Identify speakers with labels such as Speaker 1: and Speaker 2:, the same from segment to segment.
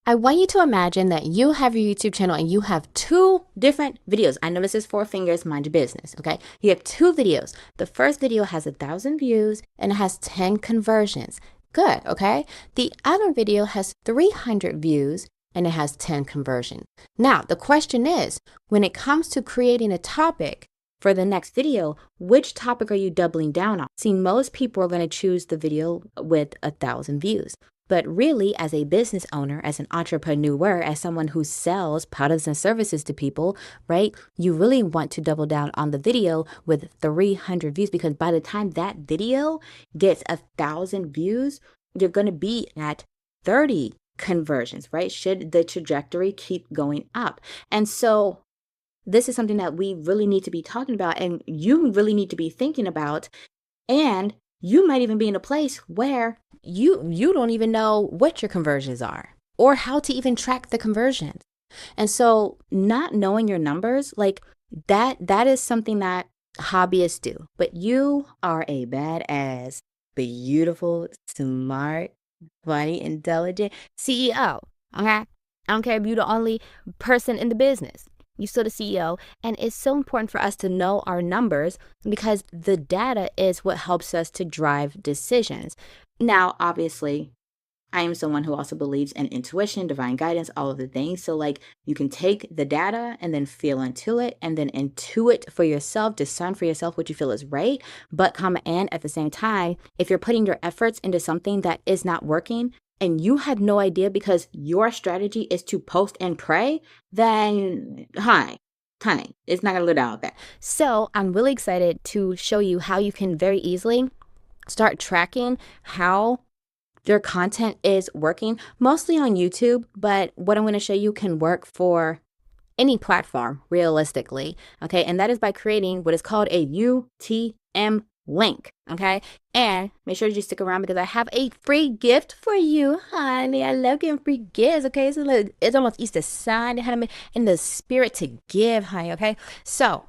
Speaker 1: I want you to imagine that you have your YouTube channel and you have two different videos. I know this is 4 fingers, mind your business, okay? You have 2 videos. The first video has 1,000 views and it has 10 conversions. Good, okay? The other video has 300 views and it has 10 conversions. Now, the question is, when it comes to creating a topic for the next video, which topic are you doubling down on? See, most people are going to choose the video with 1,000 views. But really, as a business owner, as an entrepreneur, as someone who sells products and services to people, right, you really want to double down on the video with 300 views, because by the time that video gets 1,000 views, you're going to be at 30 conversions, right? Should the trajectory keep going up. And so this is something that we really need to be talking about, and you really need to be thinking about. And you might even be in a place where you don't even know what your conversions are or how to even track the conversions. And so not knowing your numbers, like that is something that hobbyists do. But you are a badass, beautiful, smart, funny, intelligent CEO. Okay? I don't care if you're the only person in the business. You're still the CEO, and it's so important for us to know our numbers because the data is what helps us to drive decisions. Now, obviously, I am someone who also believes in intuition, divine guidance, all of the things. So like you can take the data and then feel into it and then intuit for yourself, discern for yourself what you feel is right. But at the same time, if you're putting your efforts into something that is not working, and you had no idea because your strategy is to post and pray, then honey, it's not going to live out there. So I'm really excited to show you how you can very easily start tracking how your content is working, mostly on YouTube. But what I'm going to show you can work for any platform realistically. Okay. And that is by creating what is called a UTM link. Okay. And make sure you stick around because I have a free gift for you, honey. I love giving free gifts. Okay. It's almost Easter Sunday. I'm in the spirit to give, honey. Okay. So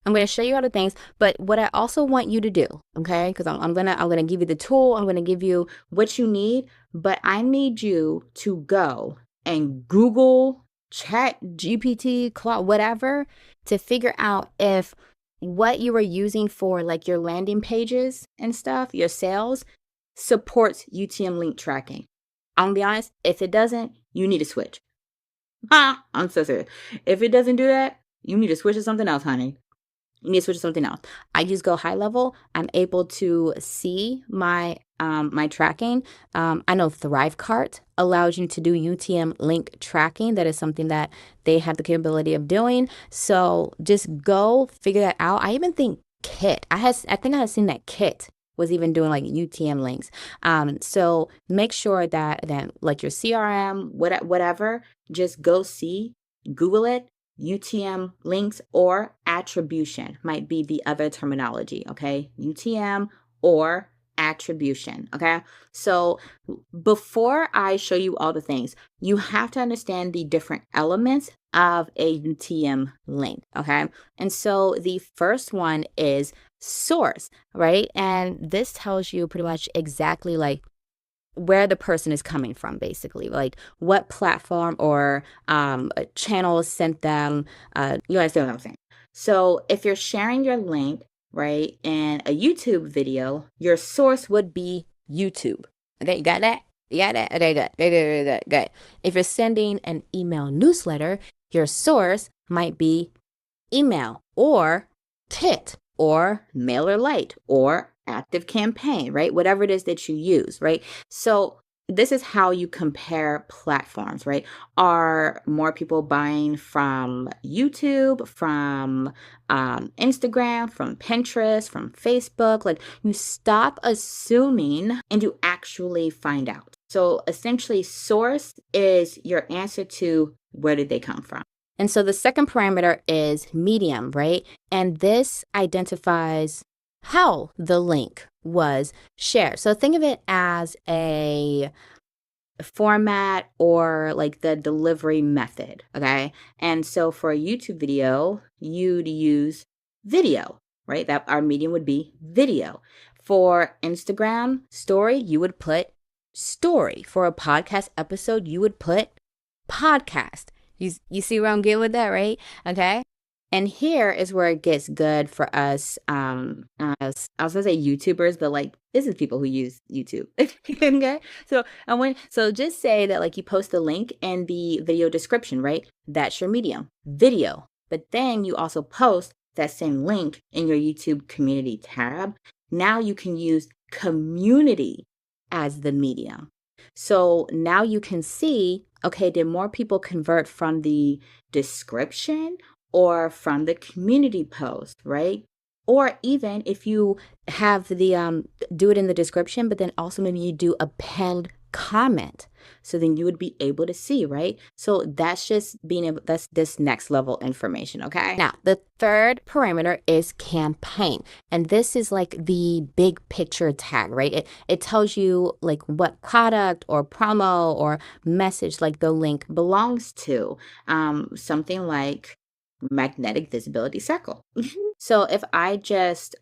Speaker 1: I'm going to show you all the things, but what I also want you to do, okay, because I'm gonna give you the tool, I'm gonna give you what you need, but I need you to go and Google, Chat GPT, Claude, whatever, to figure out if what you are using for like your landing pages and stuff, your sales, supports UTM link tracking. I'm gonna be honest, if it doesn't, you need to switch. I'm so serious. If it doesn't do that, you need to switch to something else, honey. You need to switch to something else. I just go high level. I'm able to see my my tracking. I know Thrivecart allows you to do UTM link tracking. That is something that they have the capability of doing. So just go figure that out. I even think Kit. I think I had seen that Kit was even doing like UTM links. So make sure that like your CRM, whatever, just go see, Google it. UTM links or attribution might be the other terminology, okay? UTM or attribution, okay? So before I show you all the things, you have to understand the different elements of a UTM link, okay? And so the first one is source, right? And this tells you pretty much exactly like where the person is coming from, basically, like what platform or channel sent them. You understand what I'm saying? So if you're sharing your link, right, in a YouTube video, your source would be YouTube. Okay, you got that? You got that? Okay, good. If you're sending an email newsletter, your source might be email or TIT or MailerLite or Active Campaign, right? Whatever it is that you use, right? So this is how you compare platforms, right? Are more people buying from YouTube, from Instagram, from Pinterest, from Facebook? Like you stop assuming and you actually find out. So essentially, source is your answer to where did they come from? And so the second parameter is medium, right? And this identifies how the link was shared. So think of it as a format or like the delivery method, okay? And so for a YouTube video, you'd use video, right? That our medium would be video. For Instagram story, you would put story. For a podcast episode, you would put podcast. You see where I'm getting with that, right? Okay. And here is where it gets good for us, as I was gonna say YouTubers, but like this is people who use YouTube. Okay. So just say that like you post the link in the video description, right? That's your medium, video. But then you also post that same link in your YouTube community tab. Now you can use community as the medium. So now you can see, okay, did more people convert from the description or from the community post, right? Or even if you have the do it in the description, but then also maybe you do a pinned comment. So then you would be able to see, right? So that's just being able, that's this next level information, okay? Now, the third parameter is campaign. And this is like the big picture tag, right? It tells you like what product or promo or message like the link belongs to. Something like magnetic visibility circle. So if I just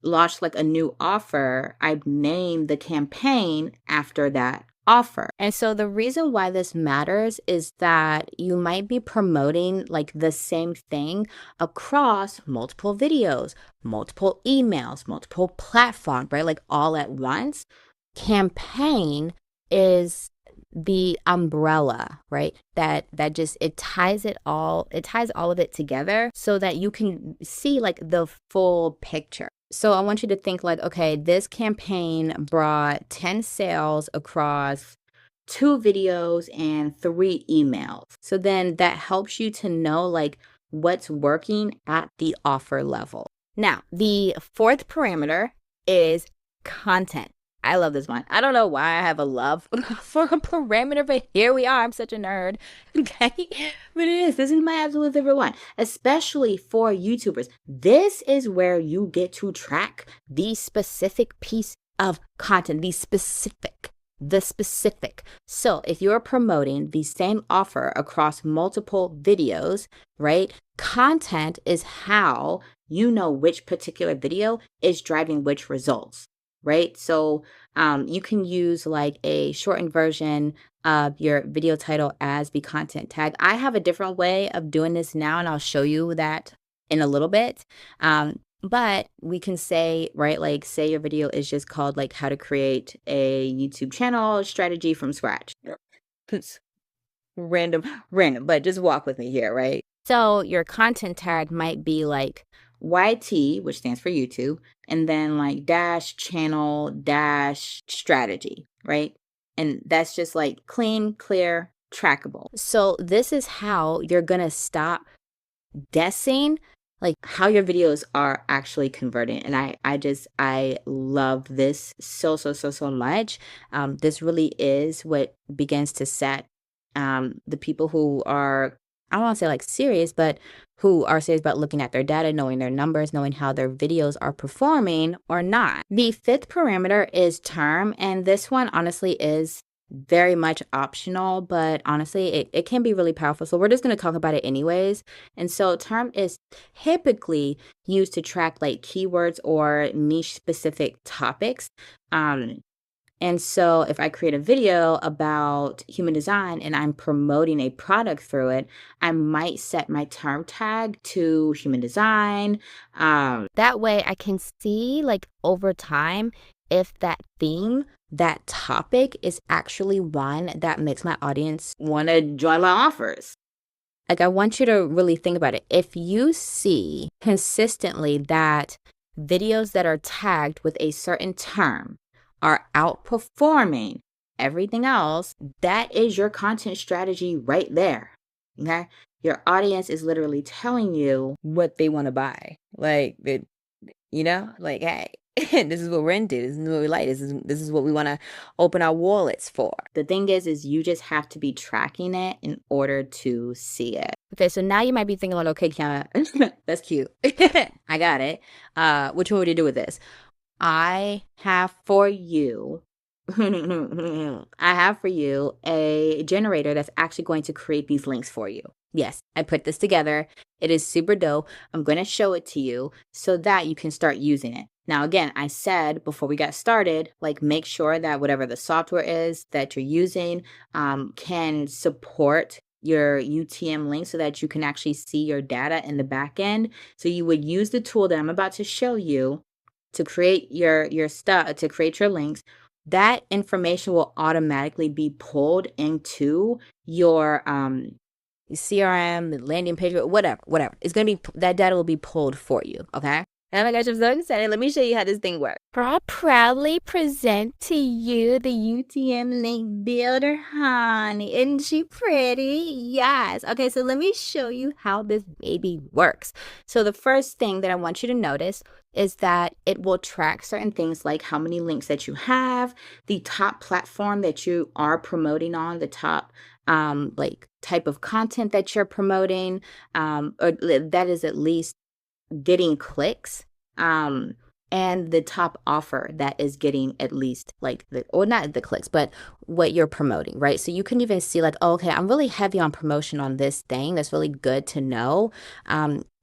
Speaker 1: launched like a new offer, I name the campaign after that offer. And so the reason why this matters is that you might be promoting like the same thing across multiple videos, multiple emails, multiple platforms, right? Like all at once. Campaign is the umbrella, right? That just it ties all of it together so that you can see like the full picture. So I want you to think like, okay, this campaign brought 10 sales across 2 videos and 3 emails. So then that helps you to know like what's working at the offer level. Now, the fourth parameter is content. I love this one. I don't know why I have a love for a parameter, but here we are. I'm such a nerd. Okay. But it is. This is my absolute favorite one, especially for YouTubers. This is where you get to track the specific piece of content, the specific. So if you're promoting the same offer across multiple videos, right? Content is how you know which particular video is driving which results. Right? So you can use like a shortened version of your video title as the content tag. I have a different way of doing this now, and I'll show you that in a little bit. But we can say, right, like say your video is just called like how to create a YouTube channel strategy from scratch. It's random, but just walk with me here, right? So your content tag might be like YT, which stands for YouTube, and then like dash channel dash strategy, right? And that's just like clean, clear, trackable. So this is how you're gonna stop guessing like how your videos are actually converting. And I love this so much. This really is what begins to set the people who are, I don't want to say like serious, but who are serious about looking at their data, knowing their numbers, knowing how their videos are performing or not. The fifth parameter is term, and this one honestly is very much optional, but honestly, it can be really powerful. So we're just going to talk about it anyways. And so term is typically used to track like keywords or niche specific topics. And so if I create a video about human design and I'm promoting a product through it, I might set my term tag to human design. That way I can see like over time if that theme, that topic is actually one that makes my audience want to join my offers. Like I want you to really think about it. If you see consistently that videos that are tagged with a certain term are outperforming everything else, that is your content strategy right there. Okay? Your audience is literally telling you what they want to buy. Like, like, hey, this is what we're into. This is what we like. This is what we want to open our wallets for. The thing is you just have to be tracking it in order to see it. Okay, so now you might be thinking like, okay, Quiana, that's cute. I got it. What you want me to do with this? I have for you a generator that's actually going to create these links for you. Yes, I put this together. It is super dope. I'm going to show it to you so that you can start using it. Now, again, I said before we got started, like make sure that whatever the software is that you're using can support your UTM link so that you can actually see your data in the back end. So you would use the tool that I'm about to show you to create your stuff, to create your links. That information will automatically be pulled into your CRM, the landing page, whatever. It's going to be, that data will be pulled for you, okay? Oh my gosh, I'm so excited. Let me show you how this thing works. I proudly present to you the UTM Link Builder, honey. Isn't she pretty? Yes. Okay, so let me show you how this baby works. So the first thing that I want you to notice is that it will track certain things like how many links that you have, the top platform that you are promoting on, the top like type of content that you're promoting, or that is at least getting clicks, and the top offer that is getting at least like or not the clicks, but what you're promoting, right? So you can even see like, oh, okay, I'm really heavy on promotion on this thing. That's really good to know.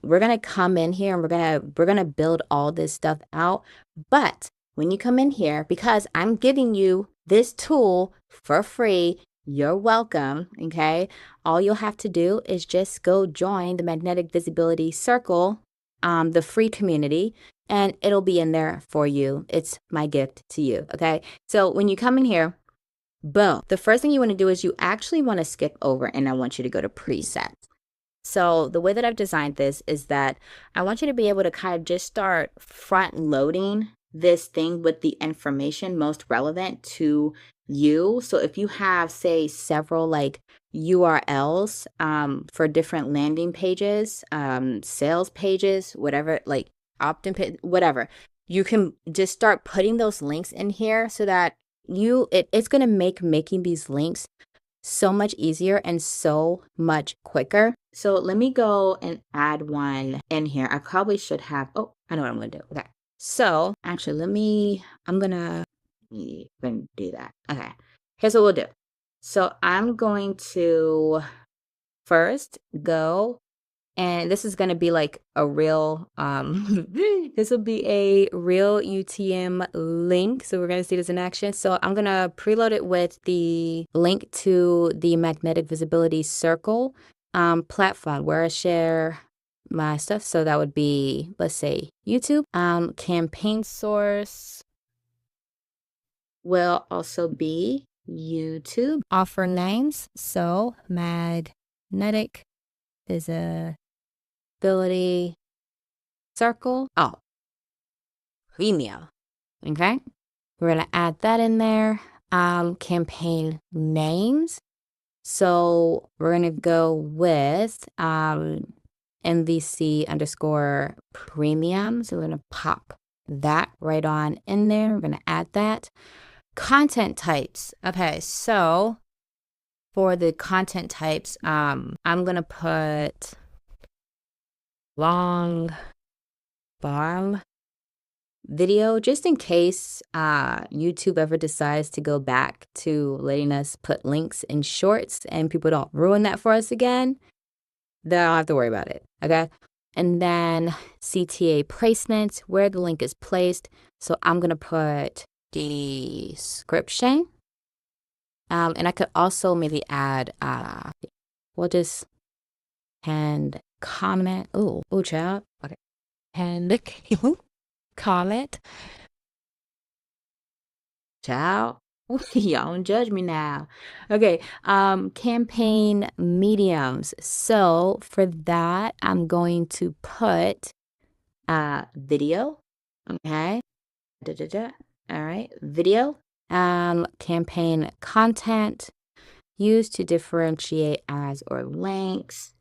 Speaker 1: We're gonna come in here and we're gonna build all this stuff out. But when you come in here, because I'm giving you this tool for free, you're welcome, okay? All you'll have to do is just go join the Magnetic Visibility Circle, the free community, and it'll be in there for you. It's my gift to you, okay? So when you come in here, boom, the first thing you want to do is you actually want to skip over, and I want you to go to presets. So the way that I've designed this is that I want you to be able to kind of just start front loading this thing with the information most relevant to you. So if you have, say, several like URLs for different landing pages, sales pages, whatever, like opt-in page, whatever, you can just start putting those links in here so that it's going to make making these links so much easier and so much quicker. So let me go and add one in here. I probably should have, oh, I know what I'm going to do. Okay. So actually, I'm going to do that. Okay. Here's what we'll do. So I'm going to first go, and this is going to be like a real, this will be a real UTM link. So we're going to see this in action. So I'm going to preload it with the link to the Magnetic Visibility Circle platform where I share my stuff. So that would be, let's say, YouTube. Campaign source will also be YouTube. Offer names. So Magnetic Visibility Circle. Oh, Premium. Okay. We're going to add that in there. Campaign names. So we're going to go with MVC _ premium. So we're going to pop that right on in there. We're going to add that. Content types. Okay, so for the content types, I'm going to put long form video, just in case YouTube ever decides to go back to letting us put links in shorts and people don't ruin that for us again. Then I don't have to worry about it, okay? And then CTA placement, where the link is placed. So I'm going to put description. And I could also maybe add, we'll just hand comment. Oh, child. Okay. And comment. Child. Y'all don't judge me now. Okay. Campaign mediums. So for that, I'm going to put video. Okay. All right. Video. Campaign content used to differentiate ads or links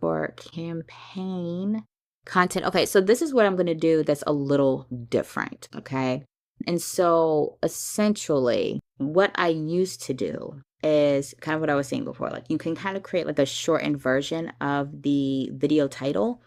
Speaker 1: for campaign content. Okay, so this is what I'm going to do that's a little different, okay? And so essentially what I used to do is kind of what I was saying before. Like you can kind of create like a shortened version of the video title.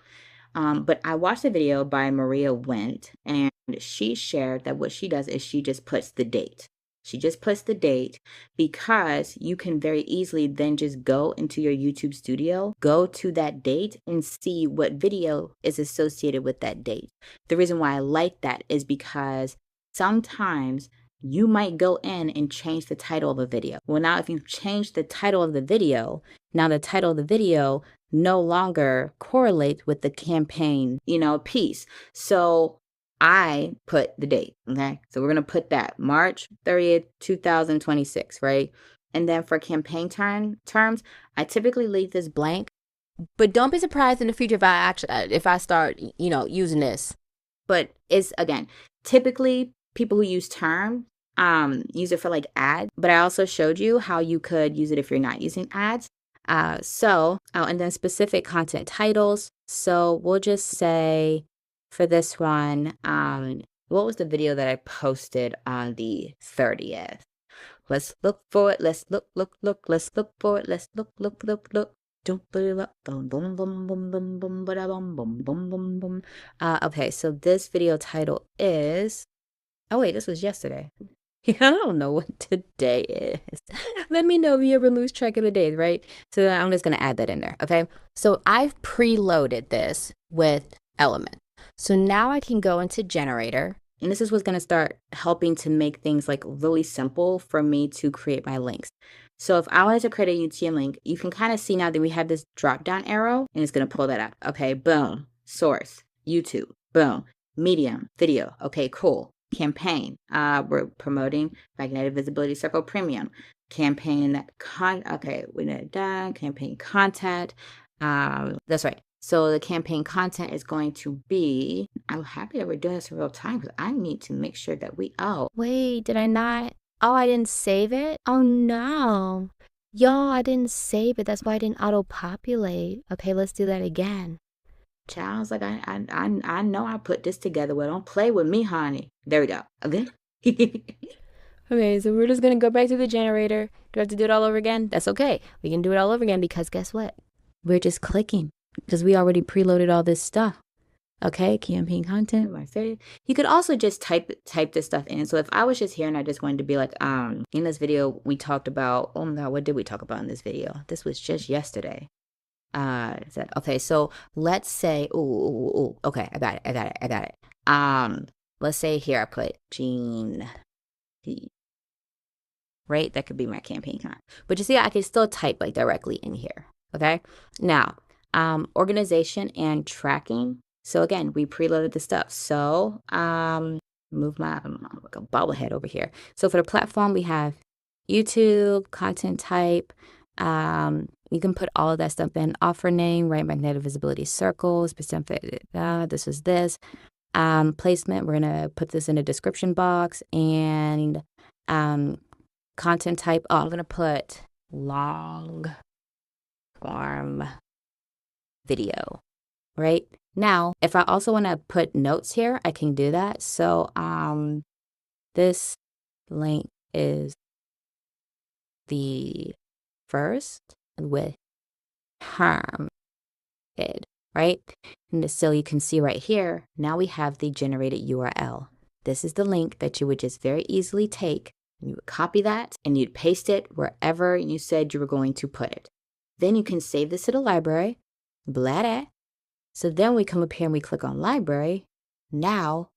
Speaker 1: But I watched a video by Maria Wendt, and she shared that what she does is she just puts the date. She just puts the date because you can very easily then just go into your YouTube studio, go to that date and see what video is associated with that date. The reason why I like that is because sometimes you might go in and change the title of a video. Well, now if you change the title of the video, now the title of the video no longer correlates with the campaign, piece. So I put the date, okay? So we're going to put that March 30th, 2026, right? And then for campaign terms, I typically leave this blank, but don't be surprised in the future if I start, using this. But it's, again, typically people who use term use it for like ads, but I also showed you how you could use it if you're not using ads. And then specific content titles. So we'll just say for this one, what was the video that I posted on the 30th? Let's look for it. Let's look. Let's look for it. Let's look. Don't put it up. Boom, boom, boom, boom, boom, boom, boom, boom, boom, boom, boom. Okay, so this video title is, oh wait, this was yesterday. I don't know what today is. Let me know if you ever lose track of the days, right? So I'm just going to add that in there, okay? So I've preloaded this with Elements. So now I can go into Generator, and this is what's going to start helping to make things like really simple for me to create my links. So if I wanted to create a UTM link, you can kind of see now that we have this drop-down arrow, and it's going to pull that up. Okay, boom, source, YouTube, boom, medium, video. Okay, cool. Campaign, we're promoting Magnetic Visibility Circle Premium. Campaign we need done. Campaign content. That's right. So the campaign content is going to be, I'm happy that we're doing this in real time because I need to make sure that wait, did I not? Oh, I didn't save it? Oh no. Y'all, I didn't save it. That's why I didn't auto-populate. Okay, let's do that again. Child's like, I know I put this together. Well, don't play with me, honey. There we go. Okay. Okay, so we're just going to go back to the generator. Do I have to do it all over again? That's okay. We can do it all over again because guess what? We're just clicking because we already preloaded all this stuff. Okay, campaign content. You could also just type this stuff in. So if I was just here and I just wanted to be like, in this video, we talked about, oh my God, what did we talk about in this video? This was just yesterday. Okay, so let's say, okay, I got it. Let's say here I put Gene T, right? That could be my campaign con. But you see, I can still type like directly in here. Okay, now, organization and tracking. So again, we preloaded the stuff. So, move my like a bobblehead over here. So for the platform, we have YouTube, content type. You can put all of that stuff in. Offer name, right? Magnetic Visibility Circle, specific. This was this. Placement, we're going to put this in a description box. And content type, I'm going to put long form video, right? Now, if I also want to put notes here, I can do that. So this link is the first with harm, right? And so you can see right here, now we have the generated URL. This is the link that you would just very easily take. You would copy that and you'd paste it wherever you said you were going to put it. Then you can save this to the library, blah. So then we come up here and we click on library. Now,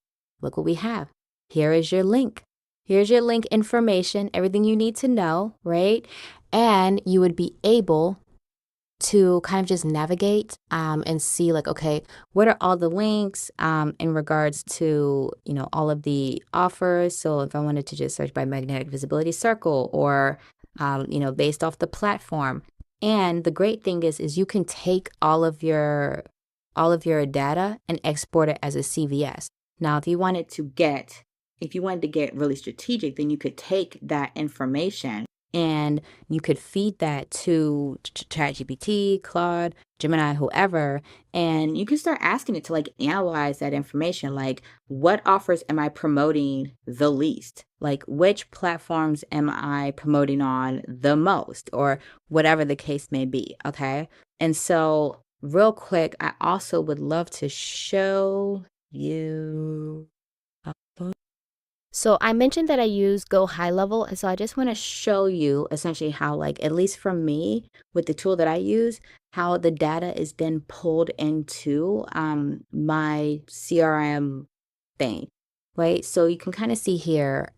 Speaker 1: look what we have. Here is your link. Here's your link information, everything you need to know, right? And you would be able to kind of just navigate and see like, okay, what are all the links in regards to, all of the offers. So if I wanted to just search by Magnetic Visibility Circle or, based off the platform. And the great thing is you can take all of your data and export it as a CVS. Now, if you wanted to get really strategic, then you could take that information and you could feed that to ChatGPT, Claude, Gemini, whoever, and you can start asking it to like analyze that information. Like, what offers am I promoting the least? Like, which platforms am I promoting on the most, or whatever the case may be. Okay. And so real quick, I also would love to show you So I mentioned that I use Go High Level, and so I just want to show you essentially how, like, at least from me with the tool that I use, how the data is then pulled into my CRM thing, right? So you can kind of see here,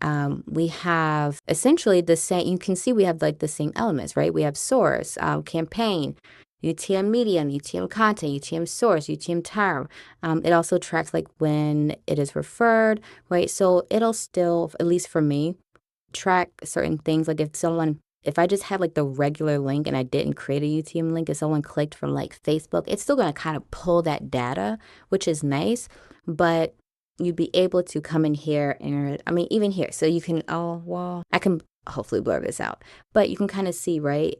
Speaker 1: we have essentially the same, you can see we have like the same elements, right? We have source, campaign, UTM medium, UTM content, UTM source, UTM term. It also tracks like when it is referred, right? So it'll still, at least for me, track certain things. Like if I just had like the regular link and I didn't create a UTM link, if someone clicked from like Facebook, it's still going to kind of pull that data, which is nice. But you'd be able to come in here and, I mean, even here. So you can, oh, well, I can hopefully blur this out, but you can kind of see, right?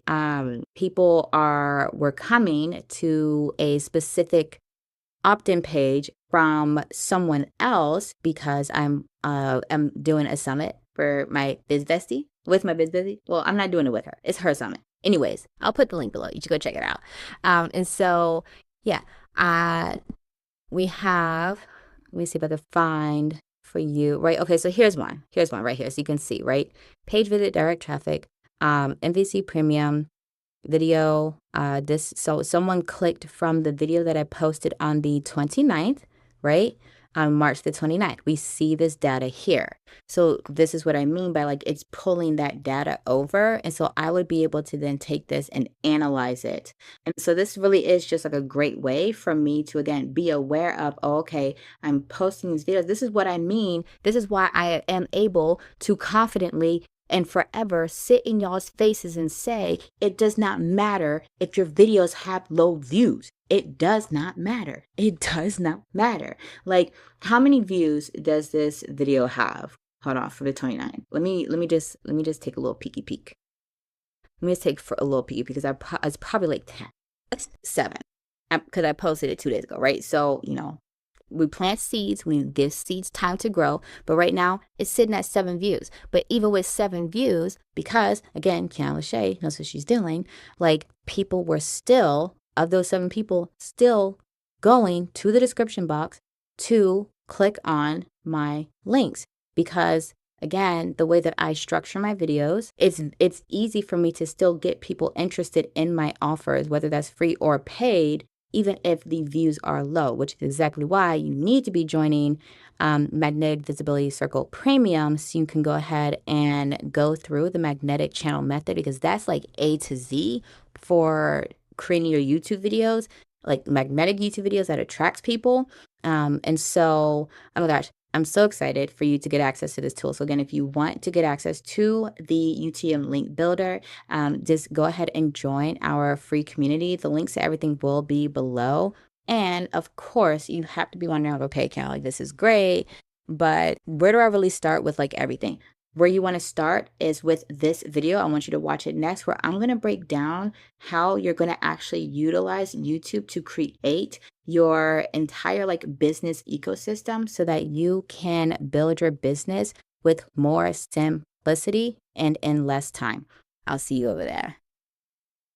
Speaker 1: People were coming to a specific opt-in page from someone else because I'm doing a summit for my biz bestie, with my biz bestie. Well, I'm not doing it with her. It's her summit. Anyways, I'll put the link below. You should go check it out. And so, yeah, we have, let me see if I can find for you, right? Okay, so here's one right here. So you can see, right? Page visit, direct traffic, MVC premium, video, so someone clicked from the video that I posted on the 29th, right? On March the 29th. We see this data here. So this is what I mean by like it's pulling that data over. And so I would be able to then take this and analyze it. And so this really is just like a great way for me to, again, be aware of, oh, okay, I'm posting these videos. This is what I mean. This is why I am able to confidently and forever sit in y'all's faces and say, it does not matter if your videos have low views. It does not matter. It does not matter. Like, how many views does this video have? Hold on, for the 29. Let me just take a little peeky peek. Let me just take for a little peeky because it's probably like 10, 7, because I posted it 2 days ago, right? So, you know, we plant seeds, we give seeds time to grow, but right now it's sitting at 7 views. But even with 7 views, because again, Quiana LaChé knows what she's doing, like people were still, of those 7 people, still going to the description box to click on my links. Because again, the way that I structure my videos, it's easy for me to still get people interested in my offers, whether that's free or paid, even if the views are low, which is exactly why you need to be joining Magnetic Visibility Circle Premium, so you can go ahead and go through the magnetic channel method, because that's like A to Z for creating your YouTube videos, like magnetic YouTube videos that attracts people. And so, oh my gosh, I'm so excited for you to get access to this tool. So again, if you want to get access to the UTM Link Builder, just go ahead and join our free community. The links to everything will be below. And of course, you have to be on your auto-pay account. Like, this is great, but where do I really start with like everything? Where you want to start is with this video. I want you to watch it next, where I'm going to break down how you're going to actually utilize YouTube to create your entire like business ecosystem so that you can build your business with more simplicity and in less time. I'll see you over there.